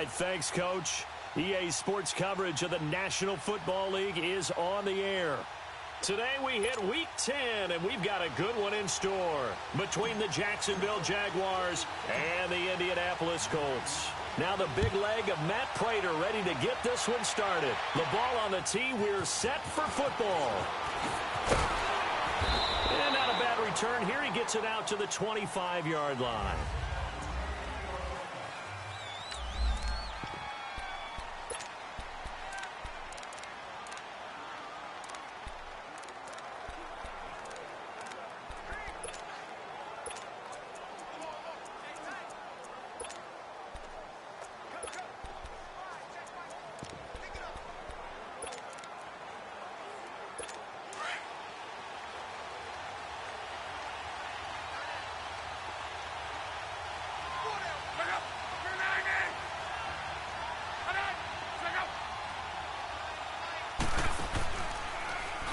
right, thanks, Coach. EA Sports coverage of the National Football League is on the air. Today we hit Week 10, and we've got a good one in store between the Jacksonville Jaguars and the Indianapolis Colts. Now the big leg of Matt Prater ready to get this one started. The ball on the tee, we're set for football. And not a bad return here. He gets it out to the 25-yard line.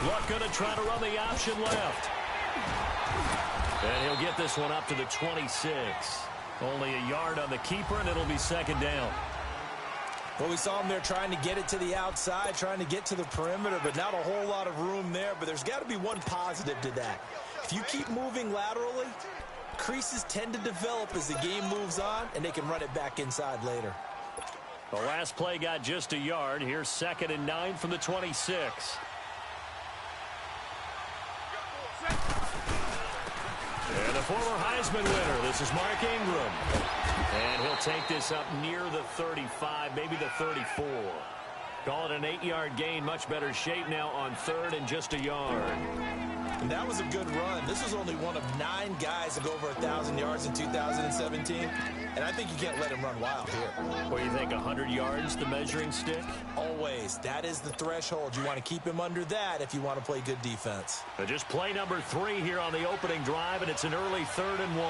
Luck going to try to run the option left. And he'll get this one up to the 26. Only a yard on the keeper, and it'll be second down. Well, we saw him there trying to get it to the outside, trying to get to the perimeter, but not a whole lot of room there. But there's got to be one positive to that. If you keep moving laterally, creases tend to develop as the game moves on, and they can run it back inside later. The last play got just a yard. Here's 2nd and 9 from the 26. And the former Heisman winner, this is Mark Ingram. And he'll take this up near the 35, maybe the 34. Call it an 8-yard gain, much better shape now on 3rd and just a yard. And that was a good run. This was only one of 9 guys to go over 1,000 yards in 2017. And I think you can't let him run wild here. What do you think, 100 yards, the measuring stick? Always. That is the threshold. You want to keep him under that if you want to play good defense. But just play number 3 here on the opening drive, and it's an early 3rd and 1.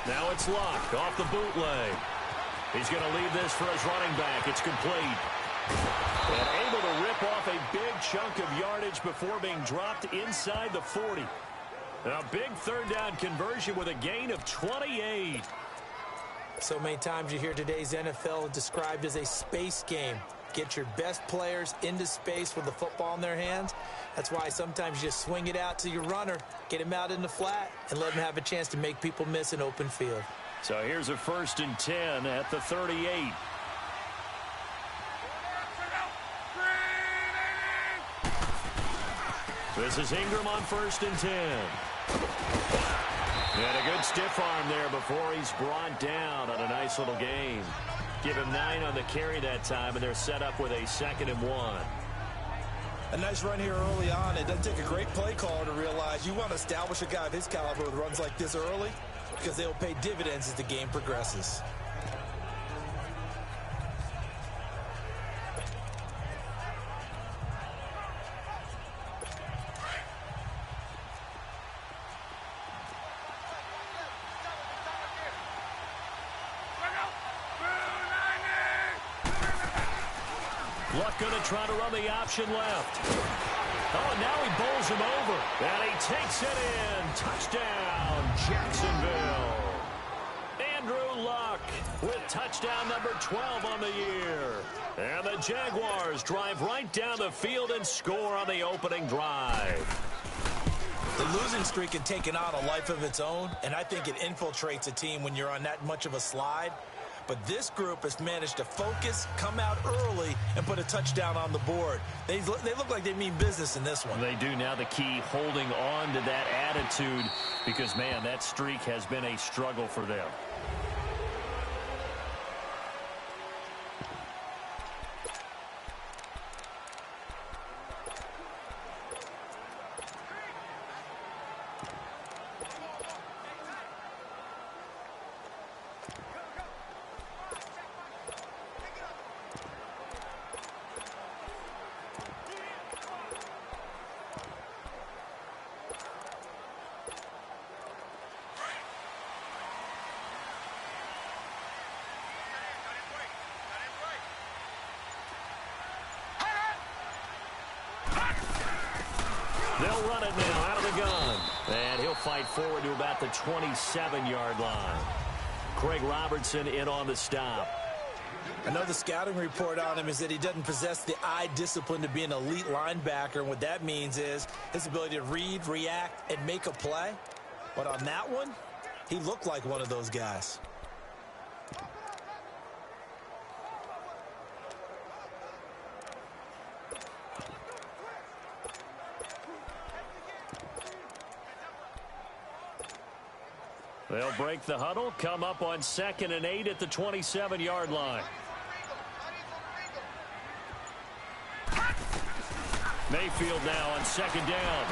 Now it's Luck off the bootleg. He's going to leave this for his running back. It's complete. And able to rip off a big chunk of yardage before being dropped inside the 40. A big 3rd down conversion with a gain of 28. So many times you hear today's NFL described as a space game. Get your best players into space with the football in their hands. That's why sometimes you just swing it out to your runner, get him out in the flat, and let him have a chance to make people miss an open field. So here's a 1st and 10 at the 38. This is Ingram on 1st and 10. And a good stiff arm there before he's brought down on a nice little gain. Give him 9 on the carry that time, and they're set up with a 2nd and 1. A nice run here early on. It doesn't take a great play caller to realize you want to establish a guy of his caliber with runs like this early because they'll pay dividends as the game progresses. Luck going to try to run the option left. Oh, and now he bowls him over. And he takes it in. Touchdown, Jacksonville. Andrew Luck with touchdown number 12 on the year. And the Jaguars drive right down the field and score on the opening drive. The losing streak had taken on a life of its own, and I think it infiltrates a team when you're on that much of a slide. But this group has managed to focus, come out early, and put a touchdown on the board. They look like they mean business in this one. They do. Now the key, holding on to that attitude, because, man, that streak has been a struggle for them. They'll run it now out of the gun. And he'll fight forward to about the 27-yard line. Craig Robertson in on the stop. I know the scouting report on him is that he doesn't possess the eye discipline to be an elite linebacker. And what that means is his ability to read, react, and make a play. But on that one, he looked like one of those guys. They'll break the huddle, come up on 2nd and 8 at the 27-yard line. Mayfield now on 2nd down.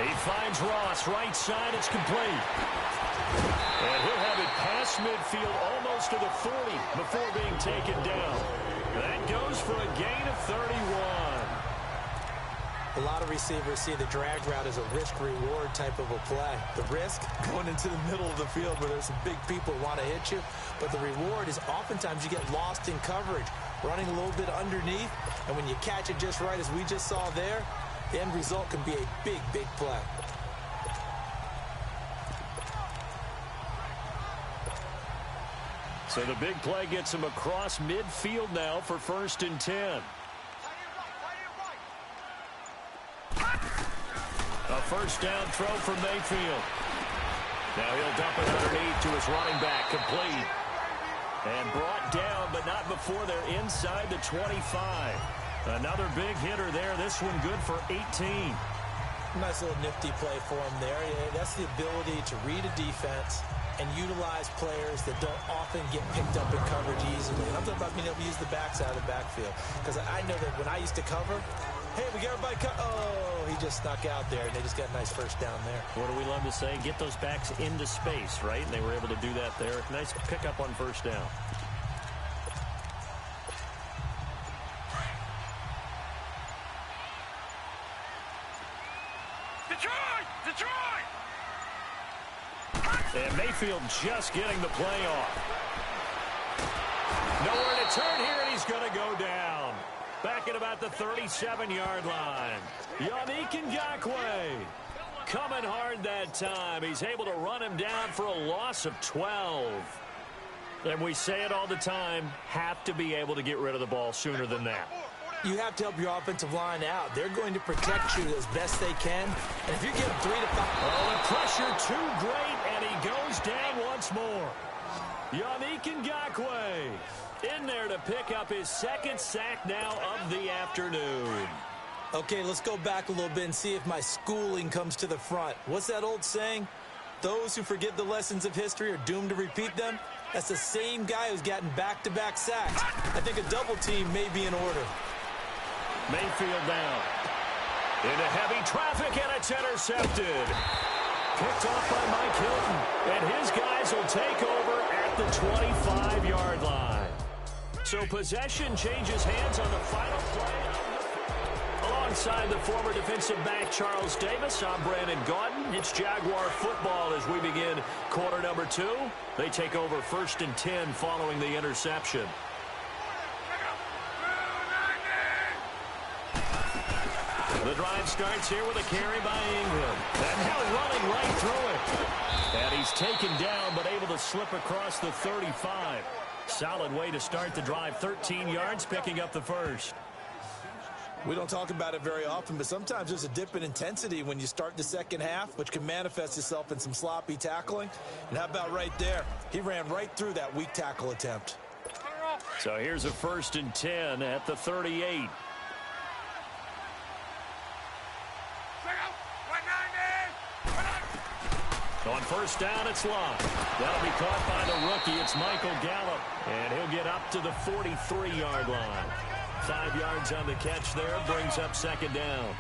He finds Ross, right side, it's complete. And he'll have it past midfield almost to the 40 before being taken down. That goes for a gain of 31. A lot of receivers see the drag route as a risk-reward type of a play. The risk, going into the middle of the field where there's some big people who want to hit you. But the reward is oftentimes you get lost in coverage, running a little bit underneath. And when you catch it just right, as we just saw there, the end result can be a big, big play. So the big play gets him across midfield now for 1st and 10. A first down throw from Mayfield. Now he'll dump it underneath to his running back, complete. And brought down, but not before they're inside the 25. Another big hitter there. This one good for 18. Nice little nifty play for him there. That's the ability to read a defense and utilize players that don't often get picked up in coverage easily. And I'm talking about being able to use the backside of the backfield. Because I know that when I used to cover, hey, we got everybody oh, he just snuck out there, and they just got a nice first down there. What do we love to say? Get those backs into space, right? And they were able to do that there. Nice pickup on first down. Detroit! And Mayfield just getting the play off. Nowhere to turn here, and he's going to go down. Back at about the 37-yard line. Yannick Ngakoue coming hard that time. He's able to run him down for a loss of 12. And we say it all the time, have to be able to get rid of the ball sooner than that. You have to help your offensive line out. They're going to protect you as best they can. And if you give them 3 to 5... Oh, the pressure too great, and he goes down once more. Yannick Ngakoue in there to pick up his 2nd sack now of the afternoon. Okay, let's go back a little bit and see if my schooling comes to the front. What's that old saying? Those who forget the lessons of history are doomed to repeat them. That's the same guy who's gotten back-to-back sacks. I think a double team may be in order. Mayfield down. Into heavy traffic, and it's intercepted. Picked off by Mike Hilton. And his guys will take over at the 25-yard line. So possession changes hands on the final play. Alongside the former defensive back Charles Davis, I'm Brandon Gaudin. It's Jaguar football as we begin quarter number 2. They take over 1st and 10 following the interception. The drive starts here with a carry by Ingram. And now running right through it. And he's taken down, but able to slip across the 35. Solid way to start the drive. 13 yards, picking up the first. We don't talk about it very often, but sometimes there's a dip in intensity when you start the second half, which can manifest itself in some sloppy tackling. And how about right there? He ran right through that weak tackle attempt. So here's a 1st and 10 at the 38. On first down, it's Love. That'll be caught by the rookie. It's Michael Gallup. And he'll get up to the 43-yard line. 5 yards on the catch there. Brings up 2nd down.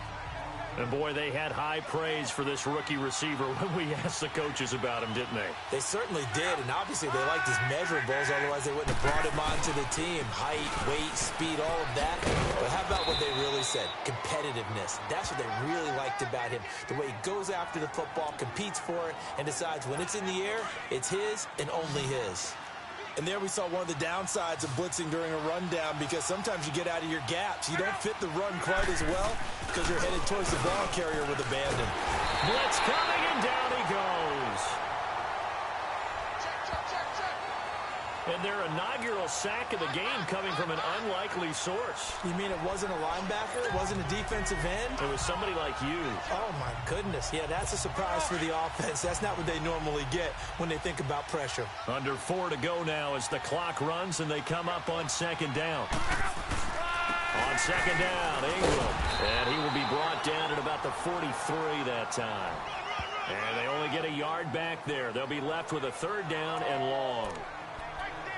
And, boy, they had high praise for this rookie receiver when we asked the coaches about him, didn't they? They certainly did, and obviously they liked his measurables. Otherwise, they wouldn't have brought him onto the team. Height, weight, speed, all of that. But how about what they really said? Competitiveness. That's what they really liked about him. The way he goes after the football, competes for it, and decides when it's in the air, it's his and only his. And there we saw one of the downsides of blitzing during a rundown, because sometimes you get out of your gaps. You don't fit the run quite as well because you're headed towards the ball carrier with abandon. Blitz coming, and down he goes. And their inaugural sack of the game coming from an unlikely source. You mean it wasn't a linebacker? It wasn't a defensive end? It was somebody like you. Oh, my goodness. Yeah, that's a surprise for the offense. That's not what they normally get when they think about pressure. Under 4 to go now as the clock runs, and they come up on second down. On second down, Ingram. And he will be brought down at about the 43 that time. And they only get a yard back there. They'll be left with a third down and long.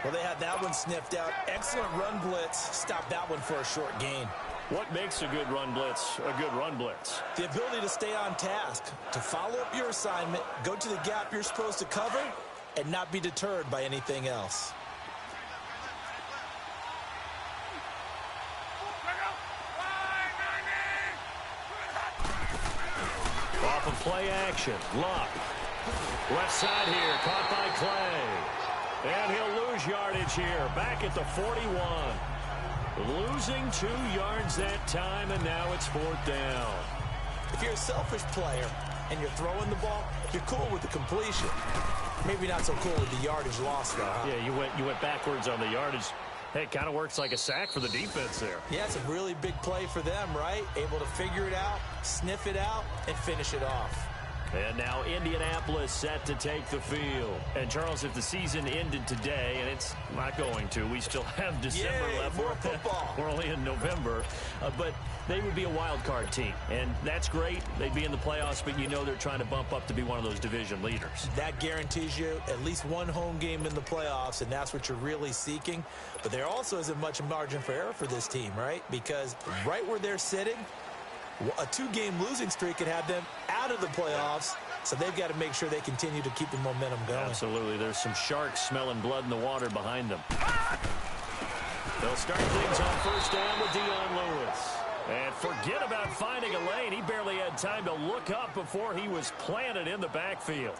Well, they had that one sniffed out. Excellent run blitz. Stop that one for a short gain. What makes a good run blitz a good run blitz? The ability to stay on task, to follow up your assignment, go to the gap you're supposed to cover, and not be deterred by anything else. Off of play action, Luck. Left side here, caught by Clay. And he'll lose yardage here, back at the 41. Losing 2 yards that time, and now it's 4th down. If you're a selfish player and you're throwing the ball, you're cool with the completion. Maybe not so cool with the yardage loss, though, huh? Yeah, you went backwards on the yardage. Hey, it kind of works like a sack for the defense there. Yeah, it's a really big play for them, right? Able to figure it out, sniff it out, and finish it off. And now Indianapolis set to take the field. And, Charles, if the season ended today, and it's not going to, we still have December left. More football. We're only in November. But they would be a wild card team. And that's great. They'd be in the playoffs, but you know they're trying to bump up to be one of those division leaders. That guarantees you at least one home game in the playoffs, and that's what you're really seeking. But there also isn't much margin for error for this team, right? Because right where they're sitting, a 2-game losing streak could have them out of the playoffs, so they've got to make sure they continue to keep the momentum going. Absolutely. There's some sharks smelling blood in the water behind them. They'll start things on first down with Dion Lewis. And forget about finding a lane. He barely had time to look up before he was planted in the backfield.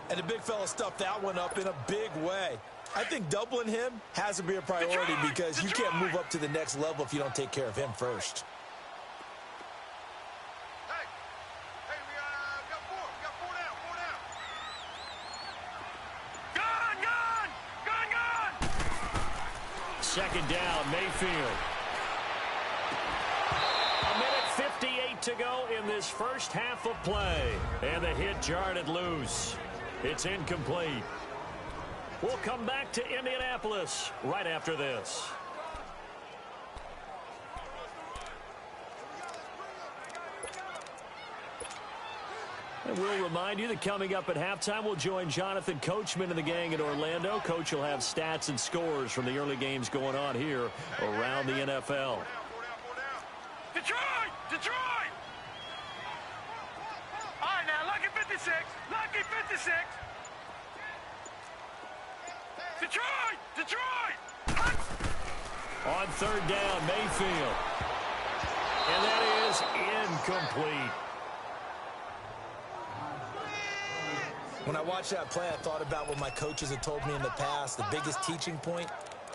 And the big fella stuffed that one up in a big way. I think doubling him has to be a priority because you can't move up to the next level if you don't take care of him first. Second down, Mayfield. A minute 58 to go in this first half of play. And the hit jarred loose. It's incomplete. We'll come back to Indianapolis right after this. And we'll remind you that coming up at halftime, we'll join Jonathan Coachman and the gang in Orlando. Coach will have stats and scores from the early games going on here around the NFL. Detroit! Detroit! All right, now, lucky 56. Lucky 56. Detroit! Detroit! On third down, Mayfield. And that is incomplete. When I watched that play, I thought about what my coaches had told me in the past. The biggest teaching point,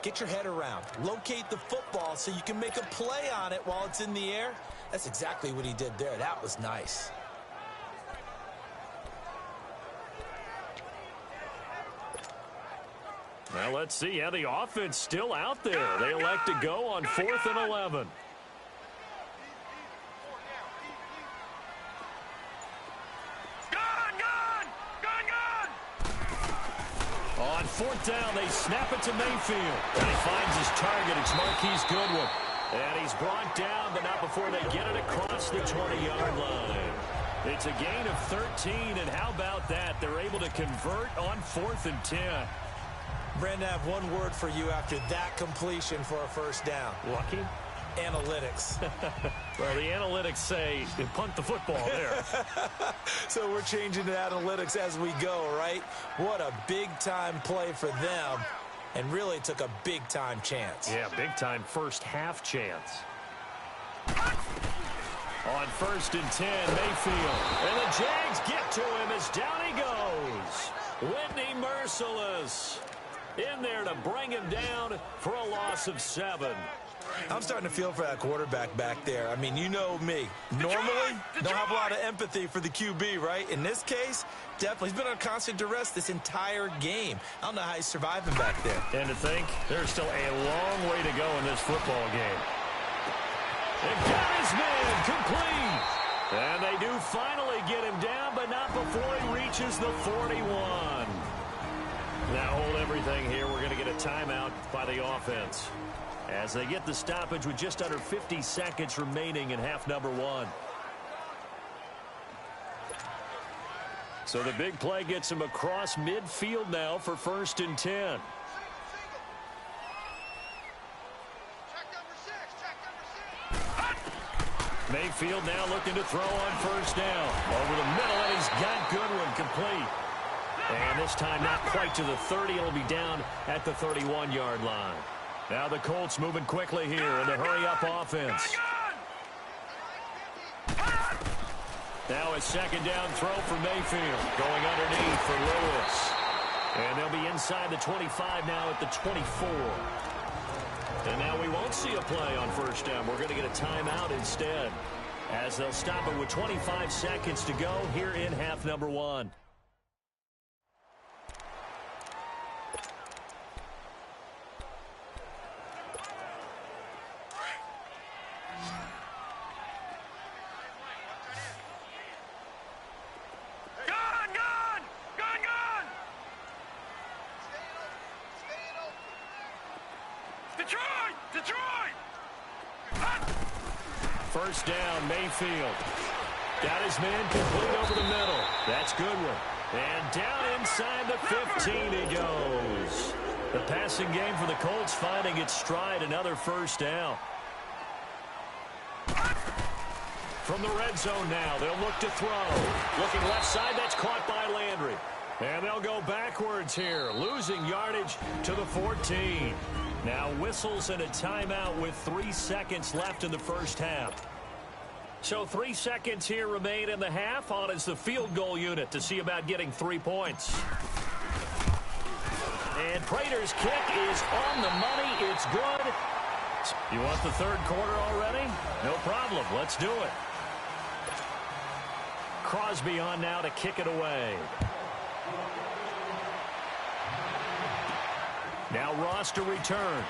get your head around. Locate the football so you can make a play on it while it's in the air. That's exactly what he did there. That was nice. Well, let's see. Yeah, the offense still out there. They elect to go on 4th and 11. On 4th down, they snap it to Mayfield. And he finds his target. It's Marquise Goodwin. And he's brought down, but not before they get it across the 20-yard line. It's a gain of 13, and how about that? They're able to convert on 4th and 10. Brandon, I have one word for you after that completion for a first down. Lucky? Analytics. Well, the analytics say punt the football there. So we're changing to analytics as we go, right? What a big-time play for them, and really took a big-time chance. Yeah, big-time first half chance. On 1st and 10, Mayfield. And the Jags get to him as down he goes. Whitney Merciless in there to bring him down for a loss of 7. I'm starting to feel for that quarterback back there. I mean, you know me. Normally, don't have a lot of empathy for the QB, right? In this case, definitely. He's been on constant duress this entire game. I don't know how he's surviving back there. And to think, there's still a long way to go in this football game. They got his man complete. And they do finally get him down, but not before he reaches the 41. Now hold everything here. We're going to get a timeout by the offense as they get the stoppage with just under 50 seconds remaining in half number one. So the big play gets him across midfield now for 1st and 10. Mayfield now looking to throw on 1st down. Over the middle, and he's got Goodwin complete. And this time not quite to the 30. It'll be down at the 31-yard line. Now the Colts moving quickly here in the hurry-up offense. Now a 2nd down throw for Mayfield. Going underneath for Lewis. And they'll be inside the 25 now at the 24. And now we won't see a play on 1st down. We're going to get a timeout instead, as they'll stop it with 25 seconds to go here in half number one. First down, Mayfield. Got his man complete over the middle. That's Goodwin. And down inside the 15 he goes. The passing game for the Colts finding its stride. Another 1st down. From the red zone now, they'll look to throw. Looking left side, that's caught by Landry. And they'll go backwards here, losing yardage to the 14. Now whistles and a timeout with 3 seconds left in the 1st half. So 3 seconds here remain in the half. On is the field goal unit to see about getting 3 points. And Prater's kick is on the money. It's good. You want the 3rd quarter already? No problem. Let's do it. Crosby on now to kick it away. Now Ross to return.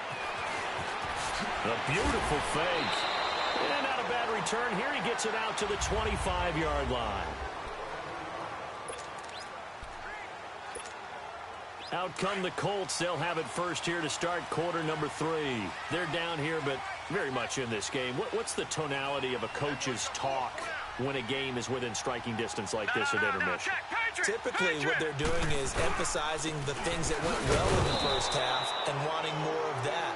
A beautiful fake. And not a bad return here. He gets it out to the 25-yard line. Out come the Colts. They'll have it first here to start quarter number 3. They're down here, but very much in this game. What's the tonality of a coach's talk when a game is within striking distance like this at intermission? Typically, what they're doing is emphasizing the things that went well in the 1st half and wanting more of that.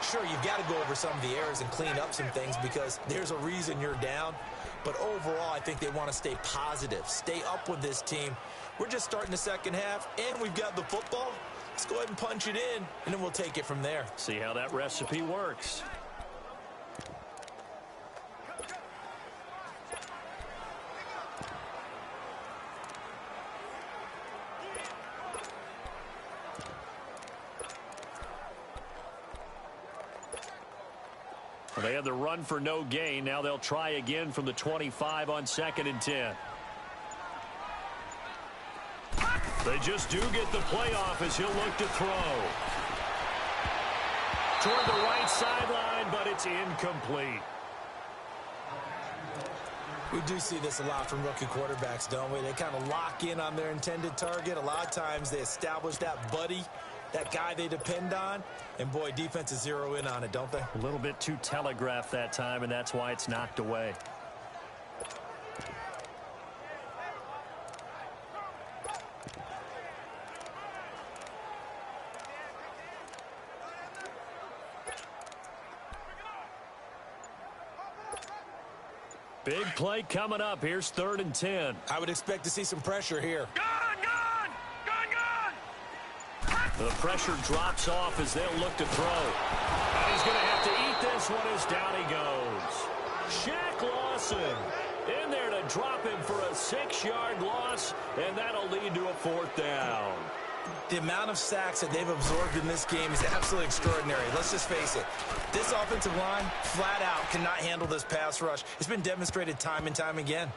Sure, you've got to go over some of the errors and clean up some things because there's a reason you're down. But overall, I think they want to stay positive, stay up with this team. We're just starting the 2nd half, and we've got the football. Let's go ahead and punch it in, and then we'll take it from there. See how that recipe works. They had the run for no gain. Now they'll try again from the 25 on 2nd and 10. They just do get the playoff as he'll look to throw. Toward the right sideline, but it's incomplete. We do see this a lot from rookie quarterbacks, don't we? They kind of lock in on their intended target. A lot of times they establish that buddy, that guy they depend on, and boy, defenses zero in on it, don't they? A little bit too telegraphed that time, and that's why it's knocked away. Big play coming up. Here's 3rd and 10. I would expect to see some pressure here. The pressure drops off as they'll look to throw. And he's going to have to eat this one as down he goes. Shaq Lawson in there to drop him for a 6-yard loss, and that'll lead to a 4th down. The amount of sacks that they've absorbed in this game is absolutely extraordinary. Let's just face it. This offensive line, flat out, cannot handle this pass rush. It's been demonstrated time and time again.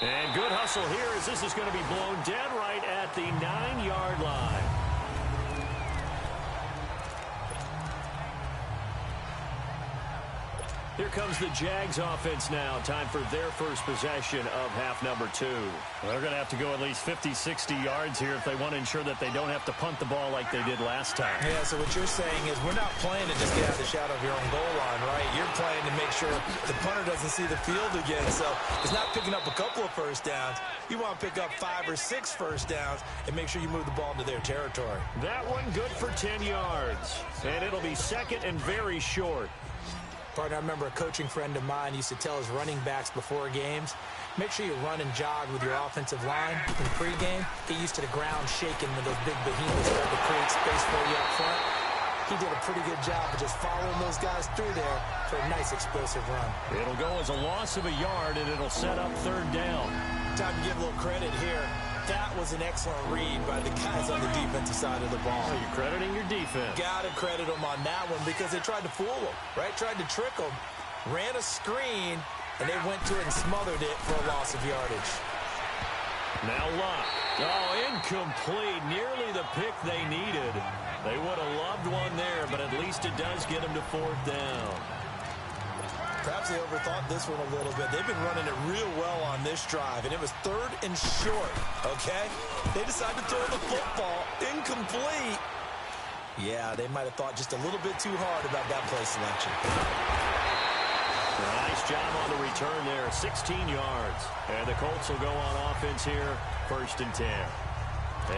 And good hustle here as this is going to be blown dead right at the 9-yard line. Here comes the Jags offense now. Time for their first possession of half number 2. They're going to have to go at least 50, 60 yards here if they want to ensure that they don't have to punt the ball like they did last time. Yeah, so what you're saying is we're not playing to just get out of the shadow of your own goal line, right? You're playing to make sure the punter doesn't see the field again. So it's not picking up a couple of first downs. You want to pick up 5 or 6 first downs and make sure you move the ball into their territory. That one good for 10 yards. And it'll be second and very short. Partner, I remember a coaching friend of mine used to tell his running backs before games, make sure you run and jog with your offensive line in pregame. Get used to the ground shaking when those big behemoths start to create space for you up front. He did a pretty good job of just following those guys through there for a nice explosive run. It'll go as a loss of a yard, and it'll set up third down. Time to give a little credit here. That was an excellent read by the guys on the defensive side of the ball. So you're crediting your defense. Got to credit them on that one because they tried to fool them, right? Tried to trick them, ran a screen, and they went to it and smothered it for a loss of yardage. Now Luck. Oh, incomplete. Nearly the pick they needed. They would have loved one there, but at least it does get them to fourth down. Perhaps they overthought this one a little bit. They've been running it real well on this drive, and it was third and short, okay? They decided to throw the football incomplete. Yeah, they might have thought just a little bit too hard about that play selection. Nice job on the return there, 16 yards. And the Colts will go on offense here, 1st and 10.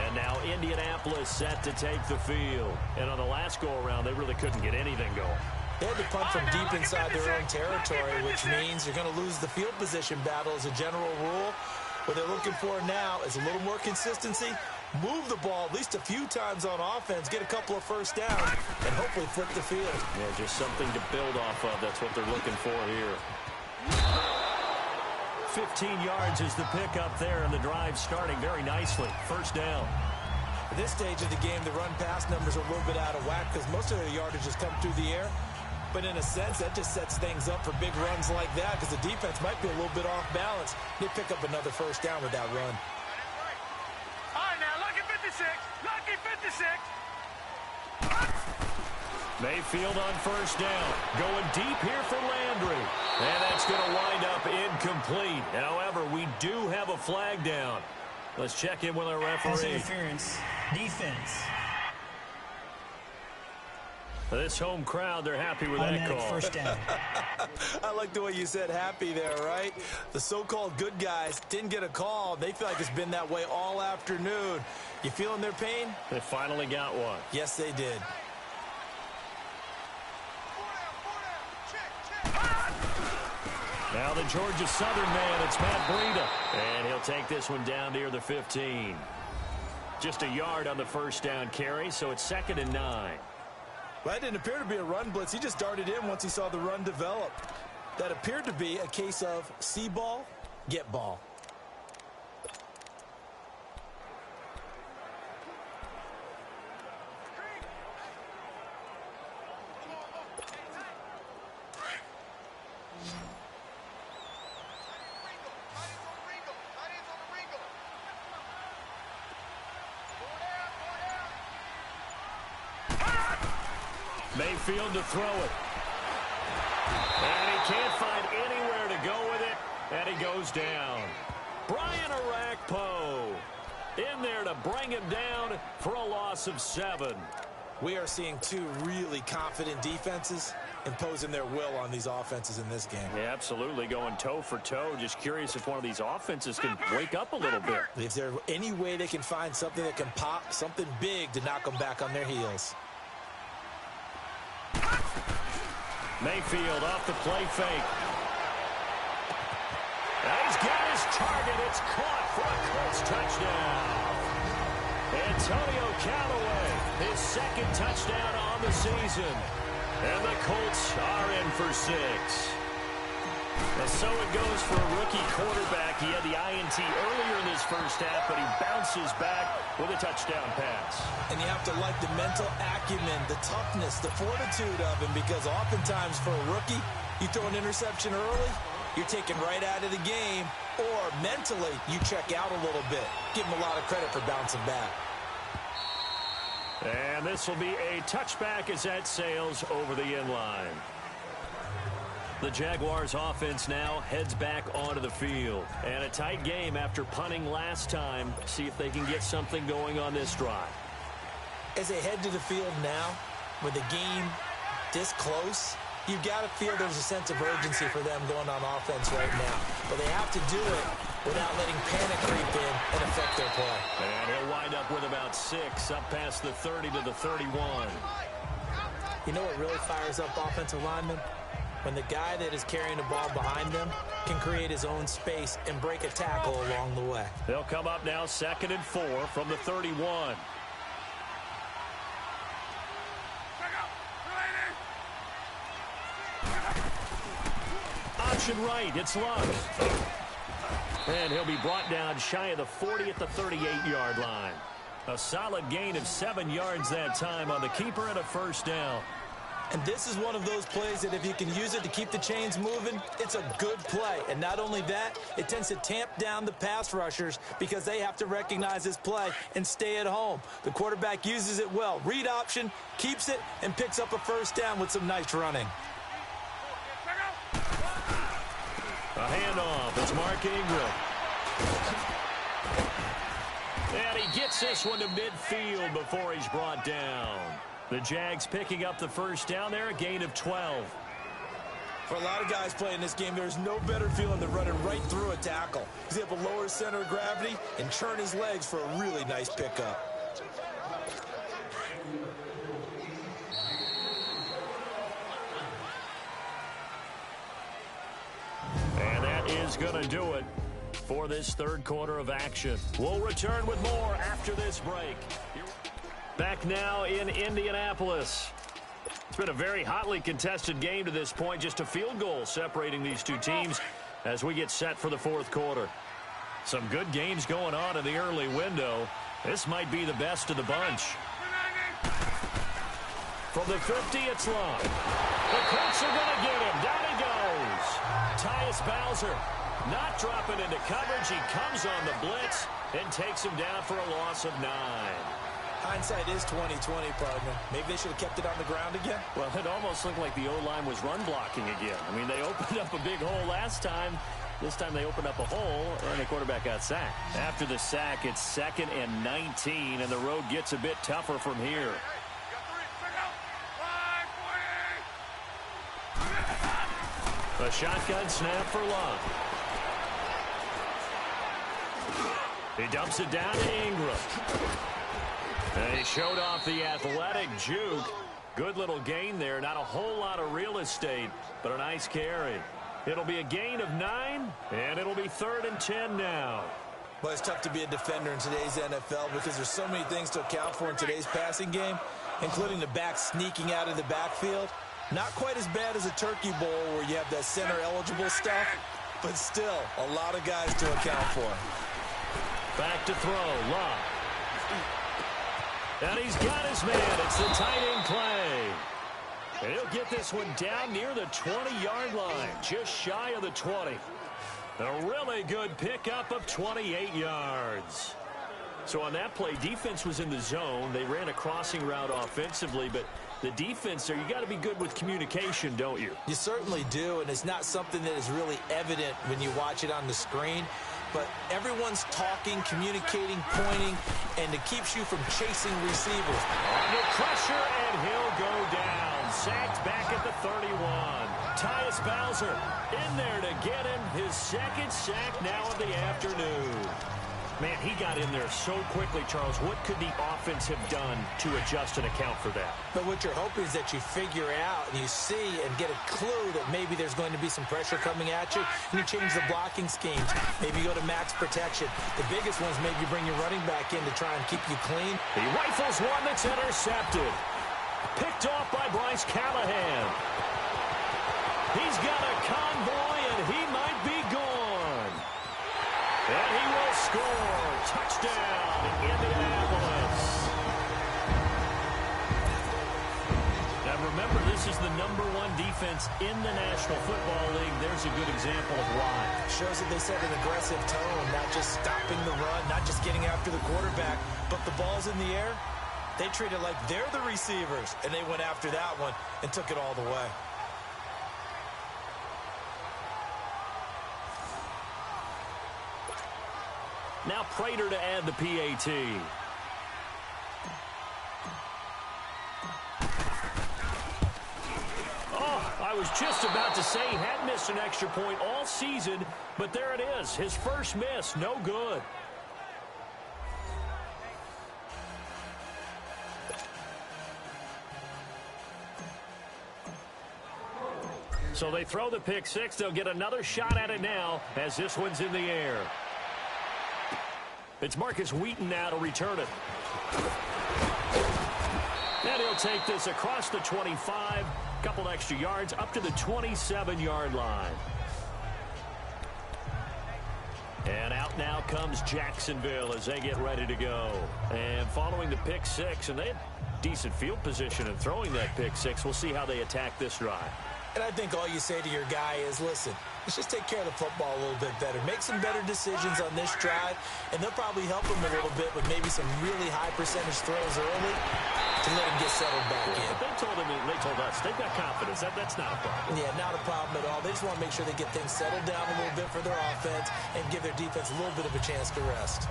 And now Indianapolis set to take the field. And on the last go-around, they really couldn't get anything going. They had to punt from deep inside their own territory, which means you're going to lose the field position battle as a general rule. What they're looking for now is a little more consistency, move the ball at least a few times on offense, get a couple of first downs, and hopefully flip the field. Yeah, just something to build off of. That's what they're looking for here. 15 yards is the pickup there, and the drive starting very nicely. First down. At this stage of the game, the run-pass numbers are a little bit out of whack because most of their yardage has come through the air. But in a sense, that just sets things up for big runs like that because the defense might be a little bit off balance. They pick up another first down with that run. All right, now, lucky 56. Lucky 56. Mayfield on first down. Going deep here for Landry. And that's going to wind up incomplete. However, we do have a flag down. Let's check in with our referee. Pass interference. Defense. This home crowd, they're happy with that call. First down. I like the way you said happy there, right? The so-called good guys didn't get a call. They feel like it's been that way all afternoon. You feeling their pain? They finally got one. Yes, they did. Now the Georgia Southern man, it's Matt Breida. And he'll take this one down near the 15. Just a yard on the first down carry, so it's 2nd and 9. Well, that didn't appear to be a run blitz. He just darted in once he saw the run develop. That appeared to be a case of see ball, get ball. Mayfield to throw it. And he can't find anywhere to go with it. And he goes down. Brian Arakpo in there to bring him down for a loss of 7. We are seeing two really confident defenses imposing their will on these offenses in this game. Yeah, absolutely, going toe for toe. Just curious if one of these offenses can wake up a little bit. Is there any way they can find something that can pop, something big to knock them back on their heels? Mayfield off the play fake. And he's got his target. It's caught for a Colts touchdown. Antonio Callaway, his 2nd touchdown on the season. And the Colts are in for 6. And so it goes for a rookie quarterback. He had the INT earlier in this first half, but he bounces back with a touchdown pass. And you have to like the mental acumen, the toughness, the fortitude of him, because oftentimes for a rookie, you throw an interception early, you're taken right out of the game, or mentally you check out a little bit. Give him a lot of credit for bouncing back. And this will be a touchback as that sails over the inline. The Jaguars offense now heads back onto the field. And a tight game after punting last time. See if they can get something going on this drive. As they head to the field now, with the game this close, you've got to feel there's a sense of urgency for them going on offense right now. But they have to do it without letting panic creep in and affect their play. And he'll wind up with about 6, up past the 30 to the 31. You know what really fires up offensive linemen? When the guy that is carrying the ball behind them can create his own space and break a tackle along the way. They'll come up now 2nd and 4 from the 31. Option right, it's Luck. And he'll be brought down shy of the 40 at the 38-yard line. A solid gain of 7 yards that time on the keeper and a first down. And this is one of those plays that if you can use it to keep the chains moving, it's a good play. And not only that, it tends to tamp down the pass rushers because they have to recognize this play and stay at home. The quarterback uses it well. Read option, keeps it, and picks up a first down with some nice running. A handoff. It's Mark Ingram. And he gets this one to midfield before he's brought down. The Jags picking up the first down there, a gain of 12. For a lot of guys playing this game, there's no better feeling than running right through a tackle. He's able to lower his center of gravity and churn his legs for a really nice pickup. And that is going to do it for this third quarter of action. We'll return with more after this break. Back now in Indianapolis. It's been a very hotly contested game to this point. Just a field goal separating these two teams as we get set for the fourth quarter. Some good games going on in the early window. This might be the best of the bunch. From the 50, it's long. The Colts are going to get him. Down he goes. Tyus Bowser not dropping into coverage. He comes on the blitz and takes him down for a loss of 9. Hindsight is 20/20, partner. Maybe they should have kept it on the ground again. Well, it almost looked like the O-line was run blocking again. I mean, they opened up a big hole last time. This time they opened up a hole, and the quarterback got sacked. After the sack, it's 2nd and 19, and the road gets a bit tougher from here. A shotgun snap for Love. He dumps it down to Ingram. And he showed off the athletic juke. Good little gain there. Not a whole lot of real estate, but a nice carry. It'll be a gain of 9, and it'll be 3rd and 10 now. Well, it's tough to be a defender in today's NFL because there's so many things to account for in today's passing game, including the back sneaking out of the backfield. Not quite as bad as a turkey bowl where you have that center-eligible stuff, but still a lot of guys to account for. Back to throw. Love. And he's got his man. It's the tight end play. And he'll get this one down near the 20-yard line, just shy of the 20. A really good pickup of 28 yards. So on that play, defense was in the zone. They ran a crossing route offensively, but the defense there, you got to be good with communication, don't you? You certainly do, and it's not something that is really evident when you watch it on the screen. But everyone's talking, communicating, pointing, and it keeps you from chasing receivers. Under pressure, and he'll go down. Sacked back at the 31. Tyus Bowser in there to get him his 2nd sack now of the afternoon. Man, he got in there so quickly, Charles. What could the offense have done to adjust and account for that? But what you're hoping is that you figure out and you see and get a clue that maybe there's going to be some pressure coming at you, and you change the blocking schemes. Maybe you go to max protection. The biggest ones, maybe you bring your running back in to try and keep you clean. He rifles one that's intercepted. Picked off by Bryce Callahan. He's got a convoy, and And he might be gone. And he will score. Touchdown, Indianapolis. Now remember, this is the #1 defense in the National Football League. There's a good example of why. Shows that they set an aggressive tone, not just stopping the run, not just getting after the quarterback, but the ball's in the air. They treat it like they're the receivers, and they went after that one and took it all the way. Now Prater to add the PAT. Oh, I was just about to say he had missed an extra point all season, but there it is. His first miss, no good. So they throw the pick six. They'll get another shot at it now as this one's in the air. It's Marcus Wheaton now to return it. And he'll take this across the 25, couple extra yards, up to the 27-yard line. And out now comes Jacksonville as they get ready to go. And following the pick six, and they had decent field position in throwing that pick six. We'll see how they attack this drive. And I think all you say to your guy is, listen, let's just take care of the football a little bit better. Make some better decisions on this drive, and they'll probably help him a little bit with maybe some really high percentage throws early to let him get settled back in. But they told us they've got confidence. That's not a problem. Yeah, not a problem at all. They just want to make sure they get things settled down a little bit for their offense and give their defense a little bit of a chance to rest.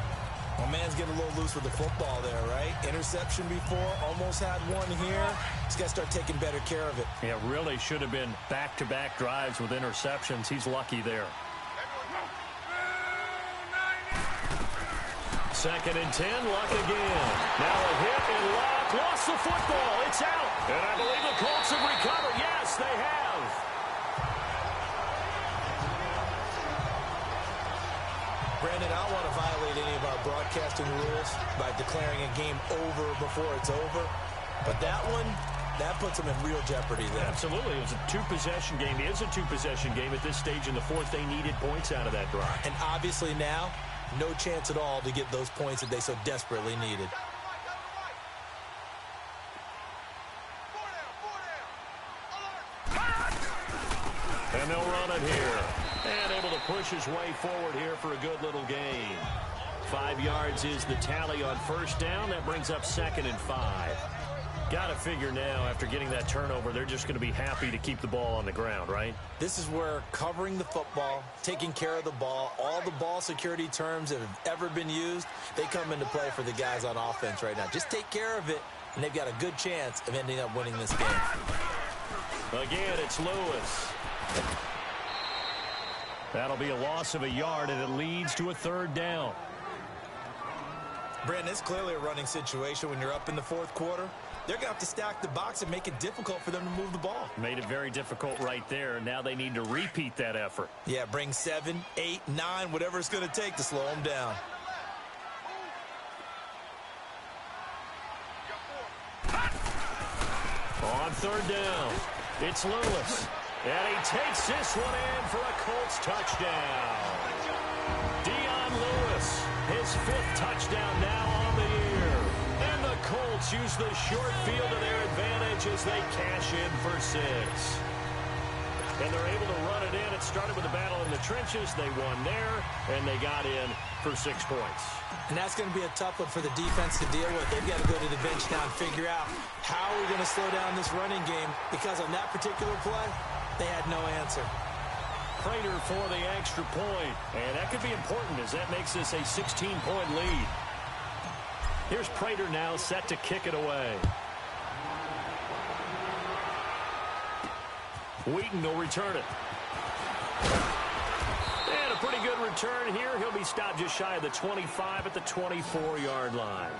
Well, man's getting a little loose with the football there, right? Interception before, almost had one here. He's got to start taking better care of it. Yeah, really should have been back-to-back drives with interceptions. He's lucky there. 2nd and 10, Luck again. Now a hit, and Luck lost the football. It's out. And I believe the Colts have recovered. Yes, they have. Brandon, I don't want to violate any of our broadcasting rules by declaring a game over before it's over. But that one, that puts them in real jeopardy there. Absolutely. It was a two-possession game. It is a two-possession game at this stage in the fourth. They needed points out of that drive. And obviously now, no chance at all to get those points that they so desperately needed. And they'll run it here. And able to push his way forward here for a good little gain. 5 yards is the tally on first down. That brings up 2nd and 5. Got to figure now, after getting that turnover, they're just going to be happy to keep the ball on the ground, right? This is where covering the football, taking care of the ball, all the ball security terms that have ever been used, they come into play for the guys on offense right now. Just take care of it, and they've got a good chance of ending up winning this game. Again, it's Lewis. That'll be a loss of a yard, and it leads to a 3rd down. Brandon, it's clearly a running situation when you're up in the 4th quarter. They're going to have to stack the box and make it difficult for them to move the ball. Made it very difficult right there. Now they need to repeat that effort. Yeah, bring 7, 8, 9, whatever it's going to take to slow them down. On 3rd down, it's Lewis. And he takes this one in for a Colts touchdown. Dion Lewis, his 5th touchdown now on the year. And the Colts use the short field to their advantage as they cash in for 6. And they're able to run it in. It started with a battle in the trenches. They won there, and they got in for 6 points. And that's going to be a tough one for the defense to deal with. They've got to go to the bench now and figure out how we're going to slow down this running game, because on that particular play, they had no answer. Prater for the extra point. And that could be important as that makes this a 16-point lead. Here's Prater now set to kick it away. Wheaton will return it. And a pretty good return here. He'll be stopped just shy of the 25 at the 24-yard line.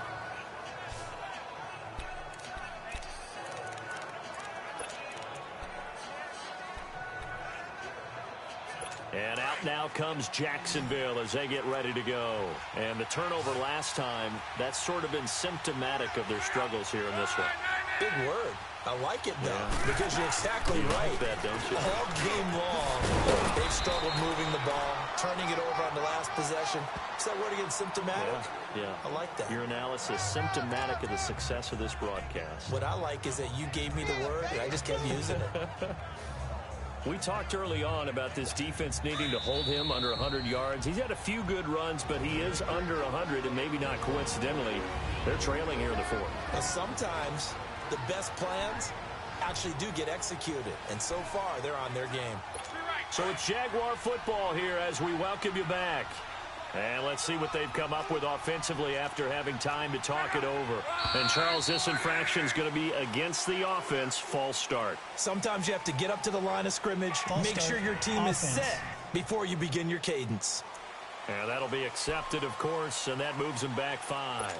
And out now comes Jacksonville as they get ready to go. And the turnover last time, that's sort of been symptomatic of their struggles here in this one. Big word. I like it, though, because you're exactly right. Like that, don't you? All game long, they've struggled moving the ball, turning it over on the last possession. Is that word again, symptomatic? Yeah. I like that. Your analysis, symptomatic of the success of this broadcast. What I like is that you gave me the word, and I just kept using it. We talked early on about this defense needing to hold him under 100 yards. He's had a few good runs, but he is under 100, and maybe not coincidentally, they're trailing here in the fourth. Now, sometimes the best plans actually do get executed, and so far they're on their game. So it's Jaguar football here as we welcome you back. And let's see what they've come up with offensively after having time to talk it over. And, Charles, this infraction is going to be against the offense. False start. Sometimes you have to get up to the line of scrimmage, make sure your team is set before you begin your cadence. And that'll be accepted, of course, and that moves them back 5.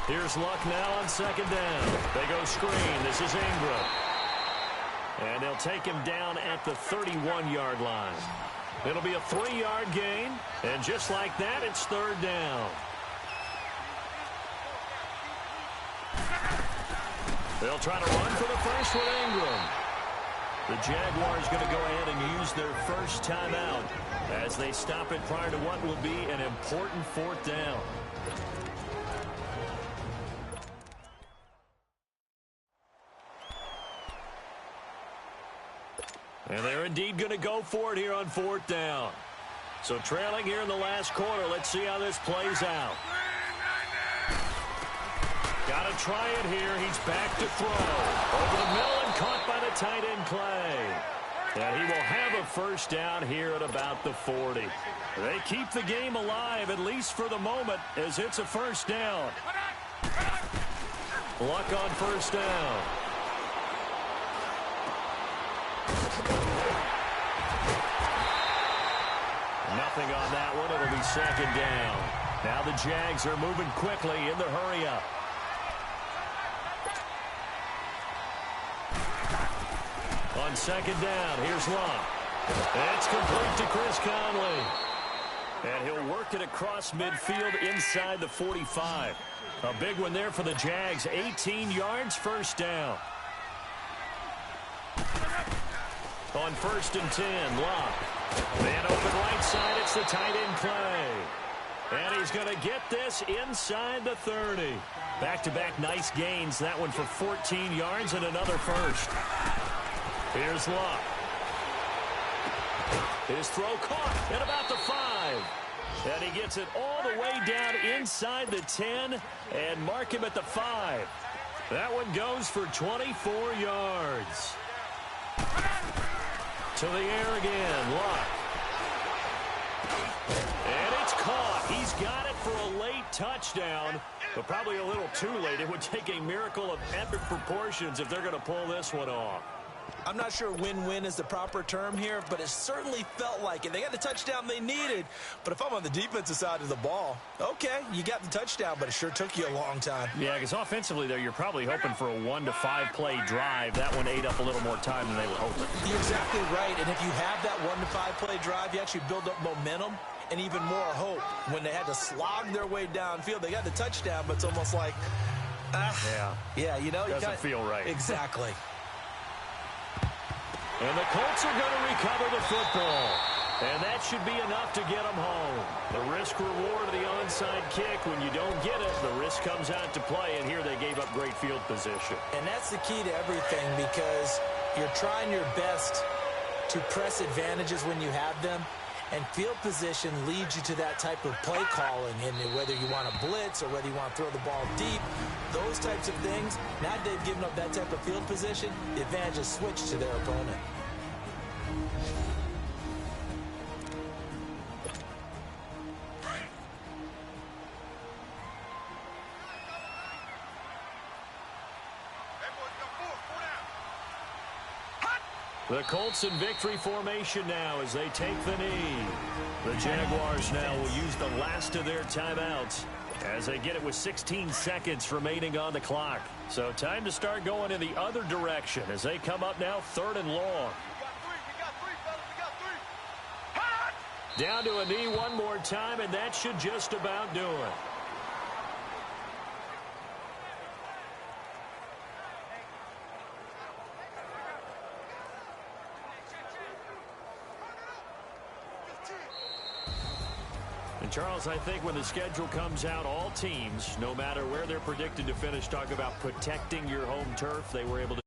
Here's Luck now on second down. They go screen. This is Ingram. And they'll take him down at the 31-yard line. It'll be a 3-yard gain. And just like that, it's third down. They'll try to run for the first with Ingram. The Jaguars going to go ahead and use their first timeout as they stop it prior to what will be an important fourth down. And they're indeed going to go for it here on fourth down. So trailing here in the last quarter. Let's see how this plays out. Got to try it here. He's back to throw. Over the middle and caught by the tight end Clay. And he will have a first down here at about the 40. They keep the game alive, at least for the moment, as it's a first down. Luck on first down. Nothing on that one. It'll be second down. Now the Jags are moving quickly in the hurry up. On second down, here's Luck. It's complete to Chris Conley. And he'll work it across midfield inside the 45. A big one there for the Jags. 18 yards, first down. On first and 10, Luck. Then open right side, it's the tight end Clay. And he's going to get this inside the 30. Back-to-back nice gains. That one for 14 yards and another first. Here's Luck. His throw caught at about the 5. And he gets it all the way down inside the 10 and mark him at the 5. That one goes for 24 yards. To the air again, Luck. And it's caught. He's got it for a late touchdown, but probably a little too late. It would take a miracle of epic proportions if they're going to pull this one off. I'm not sure win-win is the proper term here, but it certainly felt like it. They got the touchdown they needed, but if I'm on the defensive side of the ball, okay, you got the touchdown, but it sure took you a long time. Yeah, because offensively there, you're probably hoping for a 1 to 5 play drive. That one ate up a little more time than they were hoping. You're exactly right, and if you have that 1 to 5 play drive, you actually build up momentum and even more hope. When they had to slog their way downfield, they got the touchdown, but it's almost like, yeah, you know, doesn't feel right. Exactly. And the Colts are going to recover the football. And that should be enough to get them home. The risk-reward of the onside kick, when you don't get it, the risk comes out to play, and here they gave up great field position. And that's the key to everything, because you're trying your best to press advantages when you have them, and field position leads you to that type of play calling, and whether you want to blitz or whether you want to throw the ball deep, those types of things. Now they've given up that type of field position, the advantage is switched to their opponent. The Colts in victory formation now as they take the knee. The Jaguars now will use the last of their timeouts as they get it with 16 seconds remaining on the clock. So time to start going in the other direction as they come up now 3rd and long. Down to a knee one more time, and that should just about do it. And Charles, I think when the schedule comes out, all teams, no matter where they're predicted to finish, talk about protecting your home turf. They were able to